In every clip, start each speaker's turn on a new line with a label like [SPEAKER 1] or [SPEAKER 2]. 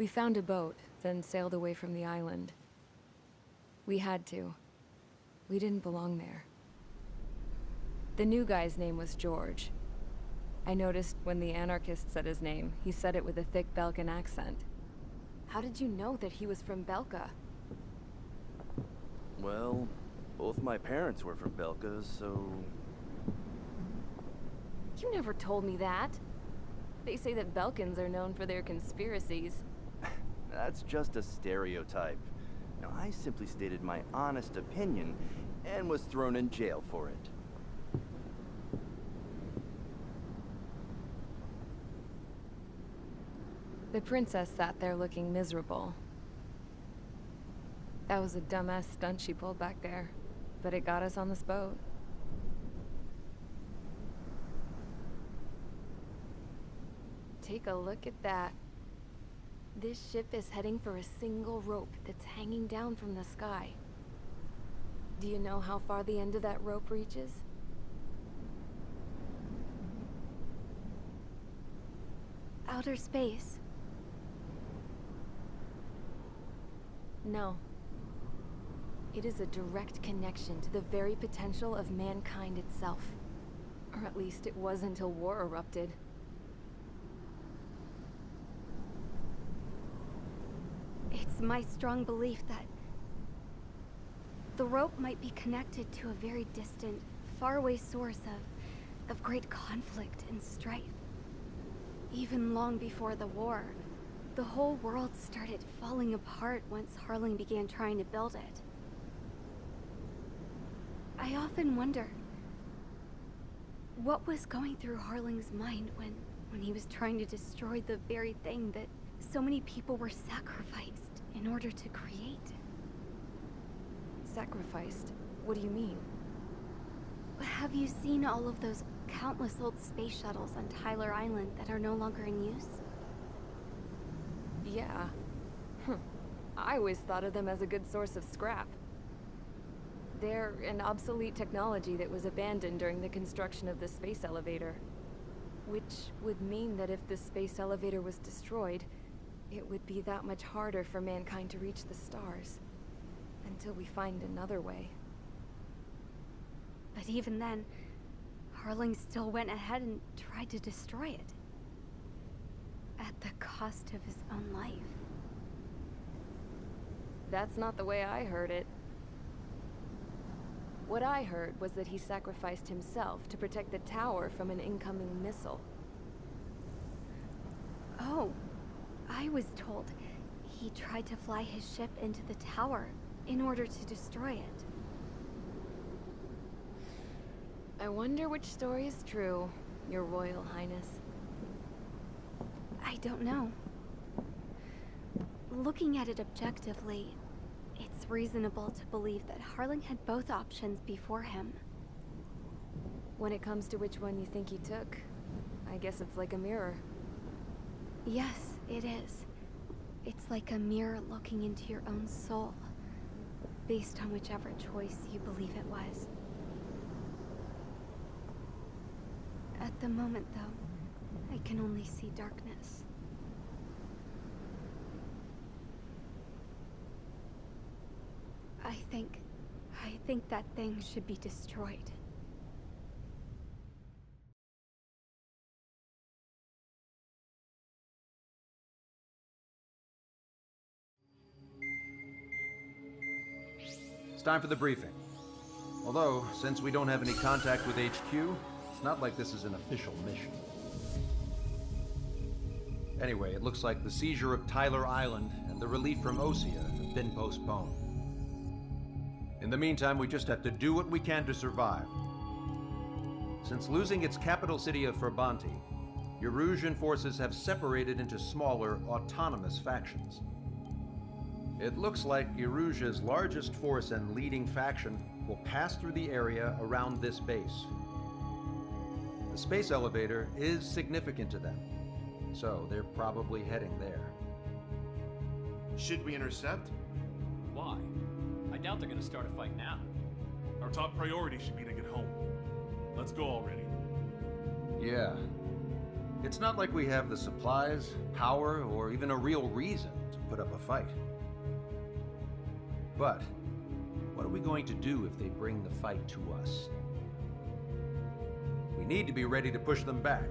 [SPEAKER 1] We found a boat, then sailed away from the island. We had to. We didn't belong there. The new guy's name was George. I noticed when the anarchist said his name, he said it with a thick Belkan accent. How did you know that he was from Belka?
[SPEAKER 2] Well, both my parents were from Belka, so...
[SPEAKER 1] You never told me that. They say that Belkans are known for their conspiracies.
[SPEAKER 2] That's just a stereotype. Now, I simply stated my honest opinion and was thrown in jail for it.
[SPEAKER 1] The princess sat there looking miserable. That was a dumbass stunt she pulled back there, but it got us on this boat. Take a look at that. This ship is heading for a single rope that's hanging down from the sky. Do you know how far the end of that rope reaches?
[SPEAKER 3] Outer space.
[SPEAKER 1] No. It is a direct connection to the very potential of mankind itself. Or at least it was until war erupted.
[SPEAKER 3] It's my strong belief that the rope might be connected to a very distant, faraway source of great conflict and strife. Even long before the war, the whole world started falling apart once Harling began trying to build it. I often wonder what was going through Harling's mind when he was trying to destroy the very thing that so many people were sacrificed in order to create.
[SPEAKER 1] Sacrificed? What do you mean?
[SPEAKER 3] Have you seen all of those countless old space shuttles on Tyler Island that are no longer in use?
[SPEAKER 1] Yeah. I always thought of them as a good source of scrap. They're an obsolete technology that was abandoned during the construction of the space elevator. Which would mean that if the space elevator was destroyed, it would be that much harder for mankind to reach the stars. Until we find another way.
[SPEAKER 3] But even then, Harling still went ahead and tried to destroy it. At the cost of his own life.
[SPEAKER 1] That's not the way I heard it. What I heard was that he sacrificed himself to protect the tower from an incoming missile.
[SPEAKER 3] Oh, I was told he tried to fly his ship into the tower in order to destroy it.
[SPEAKER 1] I wonder which story is true, Your Royal Highness.
[SPEAKER 3] I don't know. Looking at it objectively, it's reasonable to believe that Harling had both options before him.
[SPEAKER 1] When it comes to which one you think he took, I guess it's like a mirror.
[SPEAKER 3] Yes, it is. It's like a mirror looking into your own soul, based on whichever choice you believe it was. At the moment, though, I can only see darkness. I think that thing should be destroyed.
[SPEAKER 4] It's time for the briefing. Although, since we don't have any contact with HQ, it's not like this is an official mission. Anyway, it looks like the seizure of Tyler Island and the relief from Osea have been postponed. In the meantime, we just have to do what we can to survive. Since losing its capital city of Ferbanti, Erusian forces have separated into smaller, autonomous factions. It looks like Erusia's largest force and leading faction will pass through the area around this base. The space elevator is significant to them, so they're probably heading there.
[SPEAKER 5] Should we intercept?
[SPEAKER 6] Why? I doubt they're gonna start a fight now.
[SPEAKER 7] Our top priority should be to get home. Let's go already.
[SPEAKER 4] Yeah. It's not like we have the supplies, power, or even a real reason to put up a fight. But what are we going to do if they bring the fight to us? We need to be ready to push them back.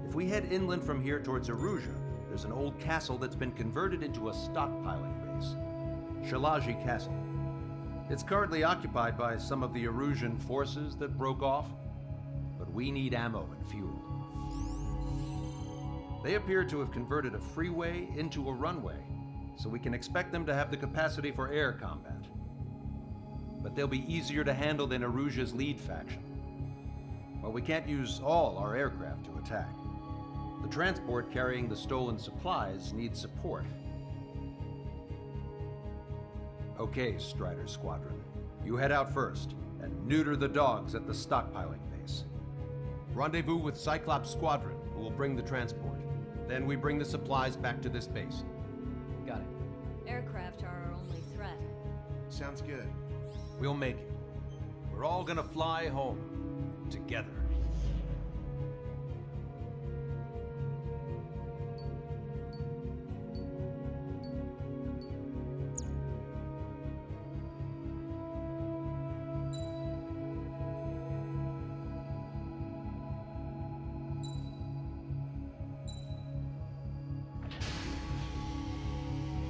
[SPEAKER 4] If we head inland from here towards Erusia, there's an old castle that's been converted into a stockpiling base. Shalaji Castle. It's currently occupied by some of the Erusian forces that broke off, but we need ammo and fuel. They appear to have converted a freeway into a runway, so we can expect them to have the capacity for air combat. But they'll be easier to handle than Erusia's lead faction. Well, we can't use all our aircraft to attack. The transport carrying the stolen supplies needs support. Okay, Strider Squadron. You head out first, and neuter the dogs at the stockpiling base. Rendezvous with Cyclops Squadron, who will bring the transport. Then we bring the supplies back to this base.
[SPEAKER 6] Got it.
[SPEAKER 1] Aircraft are our only threat.
[SPEAKER 5] Sounds good.
[SPEAKER 4] We'll make it. We're all gonna fly home. Together.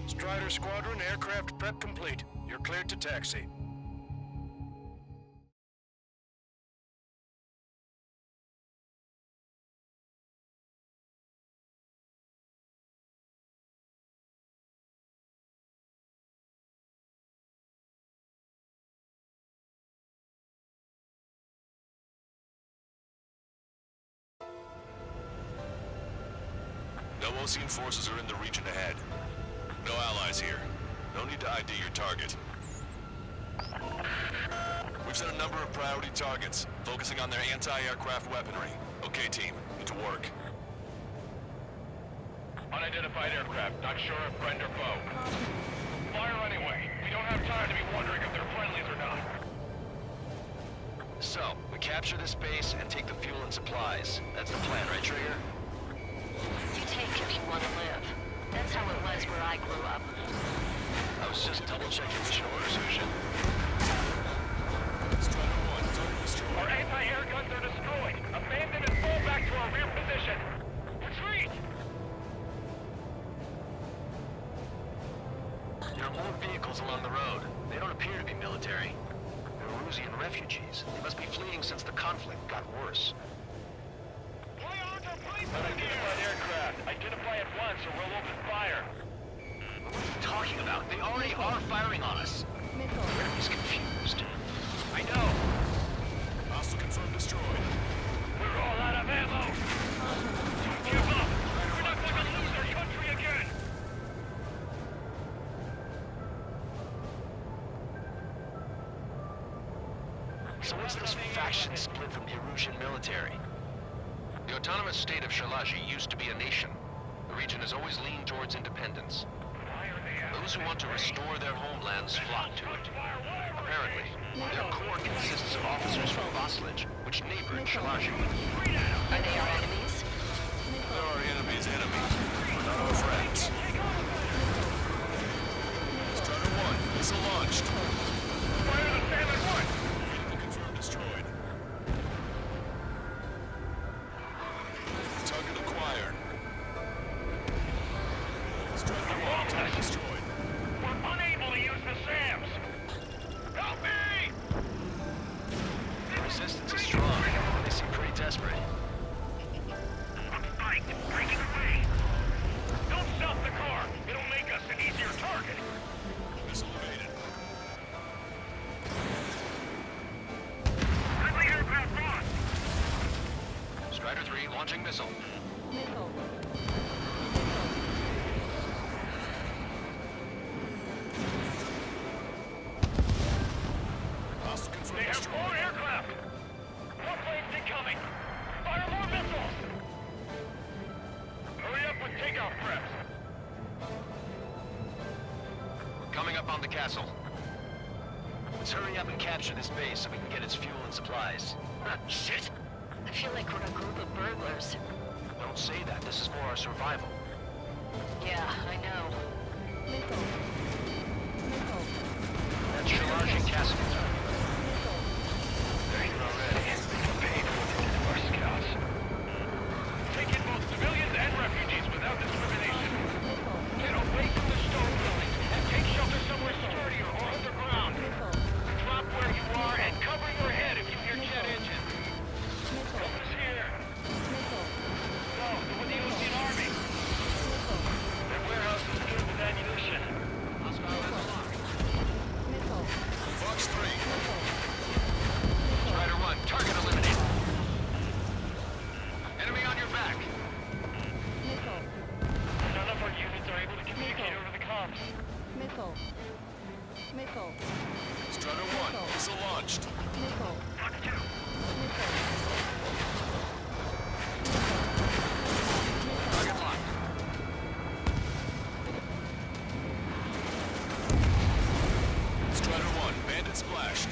[SPEAKER 7] Strider Squadron, aircraft prep complete. You're cleared to taxi.
[SPEAKER 8] No Osean forces are in the region ahead. No allies here. No need to ID your target. We've set a number of priority targets, focusing on their anti-aircraft weaponry. Okay, team, get to work.
[SPEAKER 7] Unidentified aircraft, not sure if friend or foe. Fire anyway. We don't have time to be wondering if they're friendlies or not.
[SPEAKER 9] So, we capture this base and take the fuel and supplies. That's the plan, right, Trigger?
[SPEAKER 10] You take if you want to live. That's how it was where I grew up.
[SPEAKER 9] I was just double-checking the shore, Sushin.
[SPEAKER 8] Strider 1, target destroyed.
[SPEAKER 7] Our anti-air guns are destroyed. Abandon and fall back to our rear position. Retreat!
[SPEAKER 9] There are more vehicles along the road. They don't appear to be military. They're Erusian refugees. They must be fleeing since the conflict got worse.
[SPEAKER 7] Unidentified aircraft. Identify at once or we'll open fire.
[SPEAKER 9] What are you talking about? They already are firing on us. He's confused.
[SPEAKER 7] I know.
[SPEAKER 8] Hostile confirmed destroyed.
[SPEAKER 7] We're all out of ammo. Don't give up. We're not going to lose our country again.
[SPEAKER 9] So what's this faction split from the Erusian military?
[SPEAKER 11] The autonomous state of Shalaji used to be a nation. The region has always leaned towards independence. Those who want to restore their homelands flock to it. Apparently, their core consists of officers from Vaslij, which neighbor Shalaji.
[SPEAKER 10] Are they our enemies?
[SPEAKER 8] They're our enemies' enemies. We're not our friends. Strider 1, missile launched.
[SPEAKER 7] Fire the Salmon 1!
[SPEAKER 8] Vehicle confirmed destroyed. Target acquired. Strider 1, target destroyed.
[SPEAKER 7] We're unable to use the SAMs! Help me!
[SPEAKER 9] The resistance is strong. They seem pretty desperate.
[SPEAKER 7] Fight! Breaking away! Don't stop the car! It'll make us an easier target!
[SPEAKER 8] Missile evaded.
[SPEAKER 7] Friendly aircraft gone!
[SPEAKER 11] Strider 3 launching missile.
[SPEAKER 8] Hostile confirmed
[SPEAKER 7] They have
[SPEAKER 8] destroyed.
[SPEAKER 7] 4 aircraft! More planes incoming! Fire more missiles! Hurry up with takeoff preps!
[SPEAKER 11] We're coming up on the castle.
[SPEAKER 9] Let's hurry up and capture this base so we can get its fuel and supplies. Shit!
[SPEAKER 10] I feel like we're a group of burglars.
[SPEAKER 9] Don't say that. This is for our survival.
[SPEAKER 10] Yeah, I know.
[SPEAKER 9] That's Shalaji Cassidy.
[SPEAKER 7] They're here already. Paid for what they did to our scouts. Take in both civilians and refugees without discrimination. Get away from the stone buildings and take shelter somewhere sturdier or underground. Drop where you are and cover your head if you hear jet engines. Help us here. No, they're with the Ocean Army. Their warehouse is filled with ammunition.
[SPEAKER 8] Fox 3.
[SPEAKER 11] Strider 1, target eliminated. Enemy on your back.
[SPEAKER 7] None of our units are able to communicate over the comms.
[SPEAKER 8] Strider 1, missile launched.
[SPEAKER 7] Fox 2.
[SPEAKER 11] Target locked.
[SPEAKER 8] Strider 1, bandit splashed.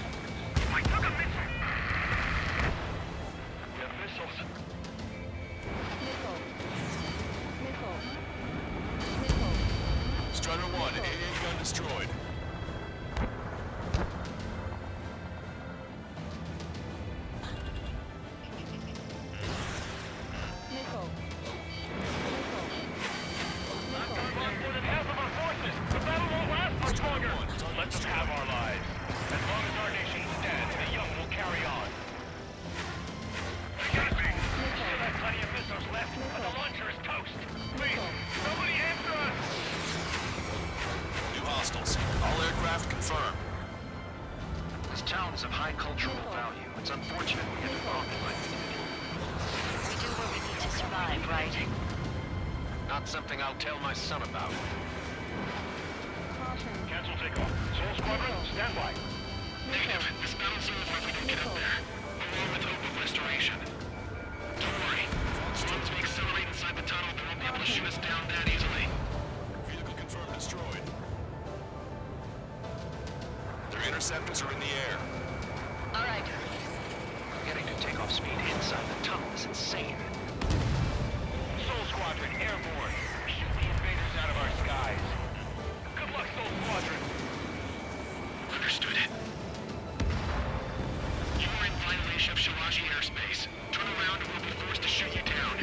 [SPEAKER 7] I took a missile. We have missiles.
[SPEAKER 8] Strider 1, AA gun destroyed.
[SPEAKER 7] Lost more than half of our forces. The battle won't last much longer. Let them have our lives. As long as our nation stands, the young will carry on. They got me. We still have plenty of missiles left, but the launcher is toast. Please, somebody answer us.
[SPEAKER 8] New hostiles. All aircraft confirmed.
[SPEAKER 9] This town is of high cultural value. It's unfortunate we had to bomb it like we did.
[SPEAKER 10] We do what we need to survive, right?
[SPEAKER 9] Not something I'll tell my son about.
[SPEAKER 7] Cancel takeoff. Soul Squadron, stand by.
[SPEAKER 8] Negative. This battle's over if we don't get up there. Along with hope of restoration. Don't worry. Once we accelerate inside the tunnel, they won't be able to shoot us down that easily. Vehicle confirmed destroyed. Their interceptors are in the air.
[SPEAKER 10] All right.
[SPEAKER 9] Getting to takeoff speed inside the tunnel is insane.
[SPEAKER 7] Soul Squadron, airborne. Shoot the invaders out of our skies. Good luck, Soul Squadron.
[SPEAKER 8] Understood. You are in violation of Shalaji airspace. Turn around or we'll be forced to shoot you down.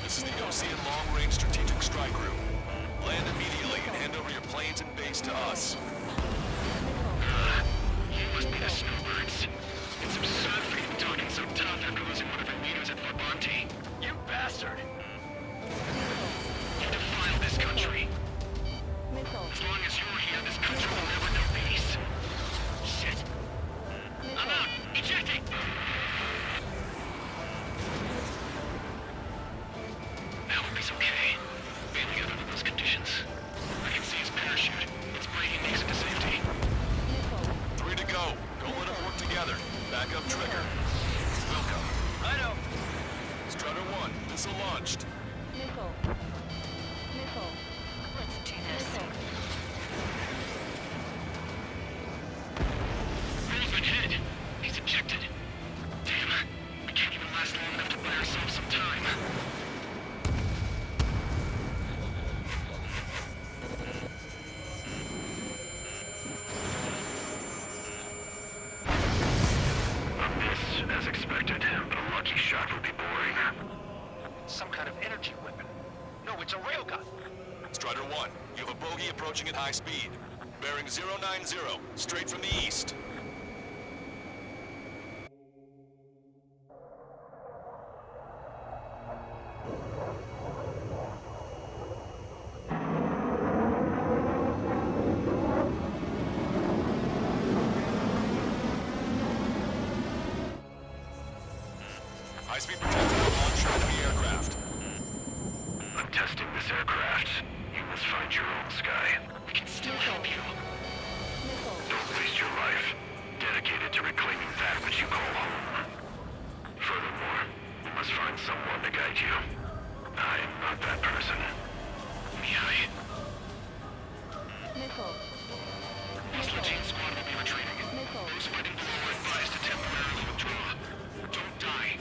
[SPEAKER 8] This is the Ocean Long-Range Strategic Strike Group. Land immediately and hand over your planes and base to us. You must be the snowbirds. It's absurd for you to be talking so tough after losing one of your leaders at Farbanti. You bastard! You defile this country. As long as you're here, this country will never know peace. Shit. I'm out! Ejecting! I hope he's okay. Bailing out under those conditions. I can see his parachute. It's breaking makes it to safety. 3 to go. Don't let them work together. Backup trigger. Welcome.
[SPEAKER 7] Righto.
[SPEAKER 8] Strider 1, missile launched.
[SPEAKER 10] Let's do this.
[SPEAKER 8] Roll's been hit. He's ejected. Damn. We can't even last long enough to buy ourselves some time. A miss, as expected, but a lucky shot would be boring.
[SPEAKER 9] Some kind of energy weapon. No, it's a railgun.
[SPEAKER 8] Strider 1, you have a bogey approaching at high speed. Bearing 090, straight from the east. High-speed projectile launcher enemy aircraft. I'm testing this aircraft. You must find your own sky. We can still help you. Don't waste your life. Dedicated to reclaiming that which you call home. Furthermore, you must find someone to guide you. I am not that person. Mihai. Sludging squad will be retreating. Those fighting below are advised to temporarily withdraw. Don't die.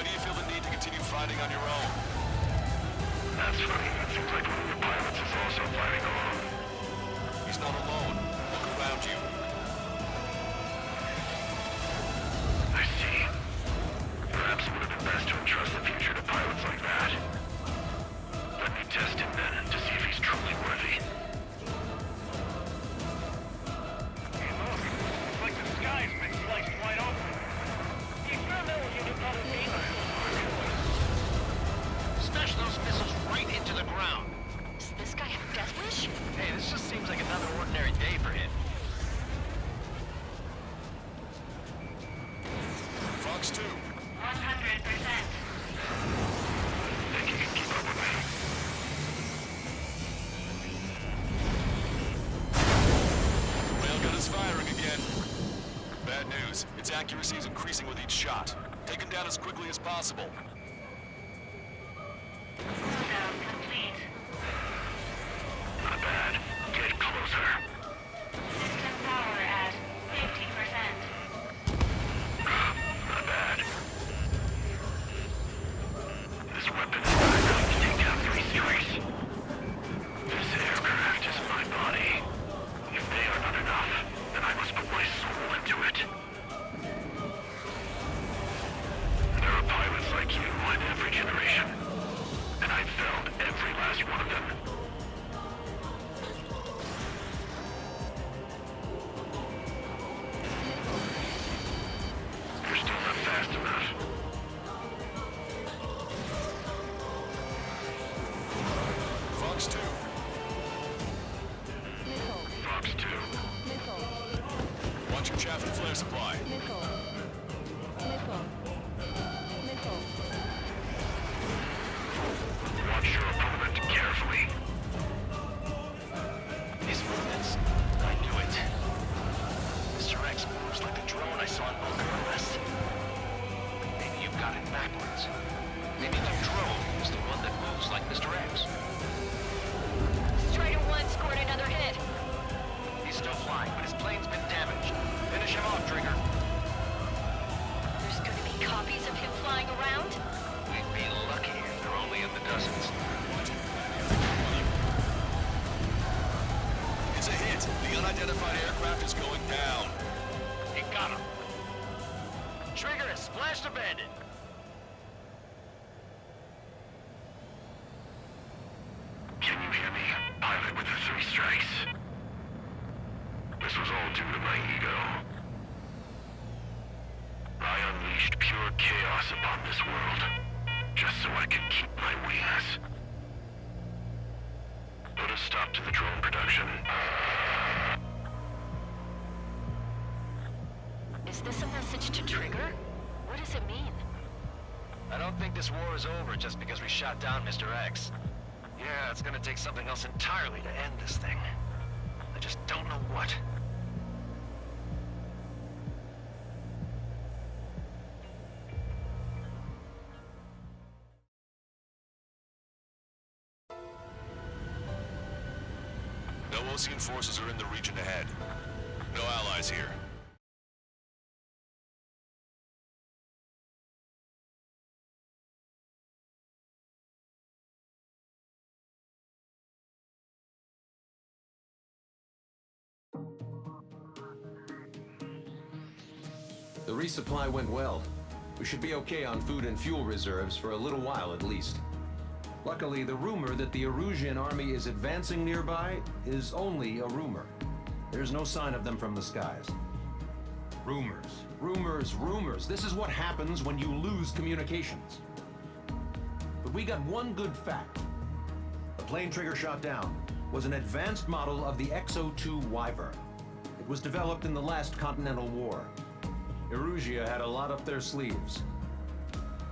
[SPEAKER 8] do you feel the need to continue fighting on your own?
[SPEAKER 7] That's funny. It seems like one of the pilots is also fighting alone.
[SPEAKER 8] He's not alone. Look around you.
[SPEAKER 7] I see. Perhaps it would have been best to entrust the future to pilots like that. Let me test him then, to see if he's truly worthy. Hey look, it's like the sky's been sliced wide open.
[SPEAKER 9] Smash those missiles right into the ground.
[SPEAKER 10] Does this guy have death wish?
[SPEAKER 9] Hey, this just seems like another ordinary day for him.
[SPEAKER 8] Fox 2.
[SPEAKER 10] 100%.
[SPEAKER 7] Think you can keep up with me?
[SPEAKER 8] Railgun is firing again. Bad news. Its accuracy is increasing with each shot. Take him down as quickly as possible.
[SPEAKER 10] Cooldown complete.
[SPEAKER 7] Not bad. Get closer.
[SPEAKER 10] System power at 50%.
[SPEAKER 7] Not bad. This weapon is not enough to take down 3 series. This aircraft is my body. If they are not enough, then I must put my soul into it. There are pilots like you in every generation, and I've felled every last one of them. You're still not fast enough.
[SPEAKER 8] Fox 2.
[SPEAKER 7] Fox 2.
[SPEAKER 8] Watch your chaff and flare supply.
[SPEAKER 7] Watch your opponent carefully.
[SPEAKER 9] His movements. I knew it. Mr. X moves like the drone I saw in Bucharest. Maybe you've got it backwards. Maybe the drone is the one that moves like Mr. X.
[SPEAKER 10] Strider 1 scored another hit.
[SPEAKER 9] He's still flying, but his plane's been damaged. Finish him off, Trigger.
[SPEAKER 10] There's gonna be copies of him flying around?
[SPEAKER 9] We'd be lucky if they're only in the dozens.
[SPEAKER 8] It's a hit. The unidentified aircraft is going down.
[SPEAKER 9] He got him. Trigger has splashed a bandit.
[SPEAKER 7] Can you hear me? Pilot with the 3 strikes. This was all due to my ego. I unleashed pure chaos upon this world, just so I could keep my wings. Put a stop to the drone production.
[SPEAKER 10] Is this a message to Trigger? What does it mean?
[SPEAKER 9] I don't think this war is over just because we shot down Mr. X. Yeah, it's gonna take something else entirely to end this thing. I just don't know what.
[SPEAKER 8] No Osean forces are in the region ahead. No allies here.
[SPEAKER 4] The resupply went well. We should be okay on food and fuel reserves for a little while at least. Luckily, the rumor that the Erusian army is advancing nearby is only a rumor. There's no sign of them from the skies. Rumors, rumors, rumors. This is what happens when you lose communications. But we got one good fact. The plane Trigger shot down was an advanced model of the X-02 Wyvern. It was developed in the last Continental War. Erusia had a lot up their sleeves.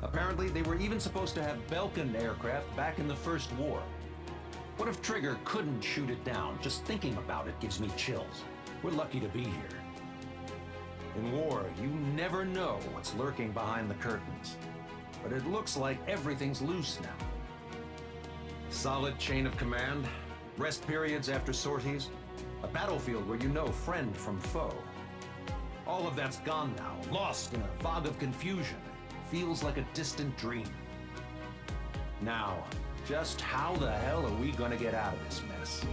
[SPEAKER 4] Apparently, they were even supposed to have Belkin aircraft back in the First War. What if Trigger couldn't shoot it down? Just thinking about it gives me chills. We're lucky to be here. In war, you never know what's lurking behind the curtains. But it looks like everything's loose now. Solid chain of command, rest periods after sorties, a battlefield where you know friend from foe. All of that's gone now, lost in a fog of confusion. feels like a distant dream. Now, just how the hell are we gonna get out of this mess?